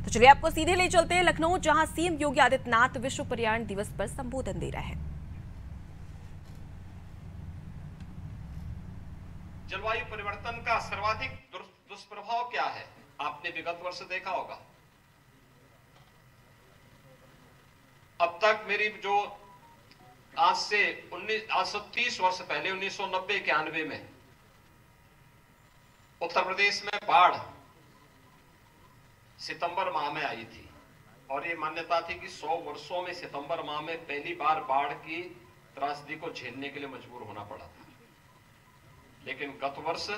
तो चलिए आपको सीधे ले चलते हैं लखनऊ, जहां सीएम योगी आदित्यनाथ विश्व पर्यावरण दिवस पर संबोधन दे रहे हैं। जलवायु परिवर्तन का सर्वाधिक दुष्प्रभाव क्या है? आपने विगत वर्ष देखा होगा। अब तक मेरी जो आज से 30 वर्ष पहले 1990-91 में उत्तर प्रदेश में बाढ़ सितंबर माह में आई थी और ये मान्यता थी कि 100 वर्षों में सितंबर माह में पहली बार बाढ़ की त्रासदी को झेलने के लिए मजबूर होना पड़ा था। लेकिन गत वर्ष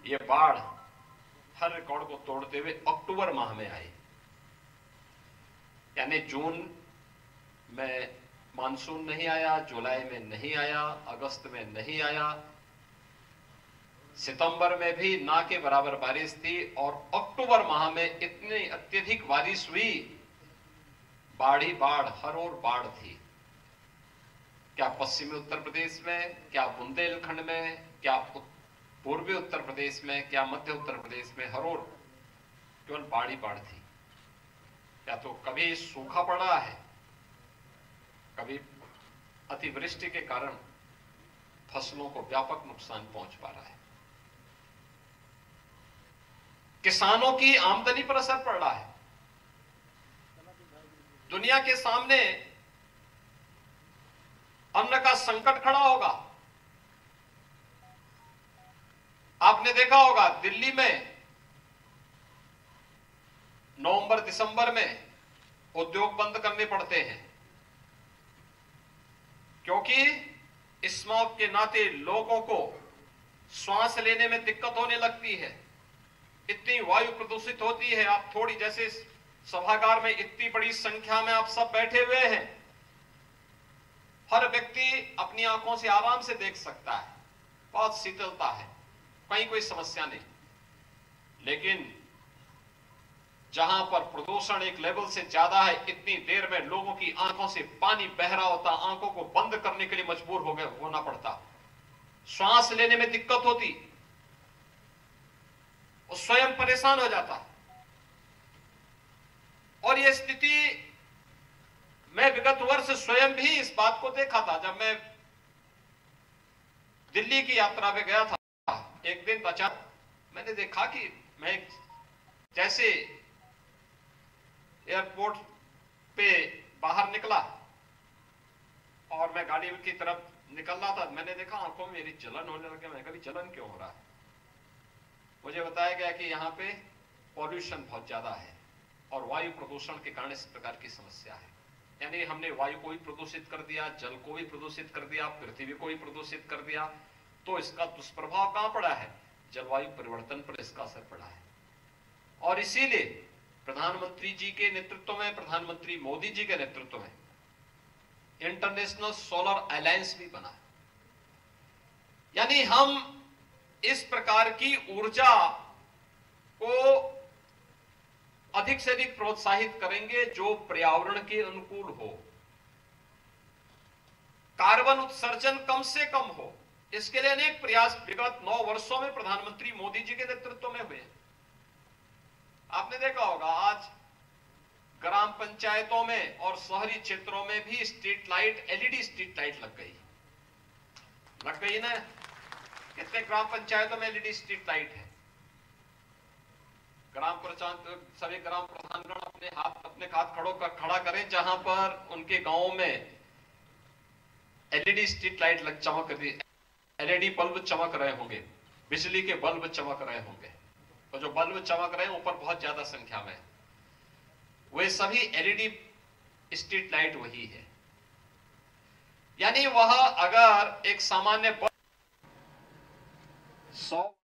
ये बाढ़ हर रिकॉर्ड को तोड़ते हुए अक्टूबर माह में आई। यानी जून में मानसून नहीं आया, जुलाई में नहीं आया, अगस्त में नहीं आया, सितंबर में भी ना के बराबर बारिश थी और अक्टूबर माह में इतनी अत्यधिक बारिश हुई, बाढ़ ही बाढ़, हर ओर बाढ़ थी। क्या पश्चिमी उत्तर प्रदेश में, क्या बुंदेलखंड में, क्या पूर्वी उत्तर प्रदेश में, क्या मध्य उत्तर प्रदेश में, हर ओर केवल बाढ़ ही बाढ़ थी। या तो कभी सूखा पड़ा है, कभी अतिवृष्टि के कारण फसलों को व्यापक नुकसान पहुंच पा रहा है। किसानों की आमदनी पर असर पड़ रहा है। दुनिया के सामने अन्न का संकट खड़ा होगा। आपने देखा होगा दिल्ली में नवंबर दिसंबर में उद्योग बंद करने पड़ते हैं क्योंकि स्मॉग के नाते लोगों को श्वास लेने में दिक्कत होने लगती है। इतनी वायु प्रदूषित होती है। आप थोड़ी, जैसे सभागार में इतनी बड़ी संख्या में आप सब बैठे हुए हैं, हर व्यक्ति अपनी आंखों से आराम से देख सकता है, बहुत शीतलता है, कहीं कोई समस्या नहीं। लेकिन जहां पर प्रदूषण एक लेवल से ज्यादा है, इतनी देर में लोगों की आंखों से पानी बह रहा होता, आंखों को बंद करने के लिए मजबूर होना पड़ता, श्वास लेने में दिक्कत होती, वो स्वयं परेशान हो जाता। और यह स्थिति मैं विगत वर्ष स्वयं भी इस बात को देखा था। जब मैं दिल्ली की यात्रा पे गया था, एक दिन अचानक मैंने देखा कि मैं जैसे एयरपोर्ट पे बाहर निकला और मैं गाड़ी की तरफ निकल रहा था, मैंने देखा आंखों में मेरी जलन होने लगी। मैं कभी जलन क्यों हो रहा है? मुझे बताया गया कि यहाँ पे पॉल्यूशन बहुत ज्यादा है और वायु प्रदूषण के कारण इस प्रकार की समस्या है। यानी हमने वायु को भी प्रदूषित कर दिया, जल को भी प्रदूषित कर दिया, पृथ्वी को भी प्रदूषित कर दिया। तो इसका दुष्प्रभाव कहां पड़ा है? जलवायु परिवर्तन पर इसका असर पड़ा है। और इसीलिए प्रधानमंत्री जी के नेतृत्व में, प्रधानमंत्री मोदी जी के नेतृत्व में इंटरनेशनल सोलर अलायंस भी बना। यानी हम इस प्रकार की ऊर्जा को अधिक से अधिक प्रोत्साहित करेंगे जो पर्यावरण के अनुकूल हो, कार्बन उत्सर्जन कम से कम हो। इसके लिए अनेक प्रयास विगत 9 वर्षों में प्रधानमंत्री मोदी जी के नेतृत्व में हुए। आपने देखा होगा आज ग्राम पंचायतों में और शहरी क्षेत्रों में भी street light, LED street light लग गई ना। कितने ग्राम पंचायतों में एलईडी स्ट्रीट लाइट है? सभी ग्राम प्रधानगण अपने हाथ खड़ा करें जहां पर उनके गांव में एलईडी स्ट्रीट लाइट चमक रही, एलईडी बल्ब चमक रहे होंगे, बिजली के बल्ब चमक रहे होंगे। और जो बल्ब चमक रहे हैं ऊपर बहुत ज्यादा संख्या में, वे सभी एलईडी स्ट्रीट लाइट वही है। यानी वह अगर एक सामान्य 100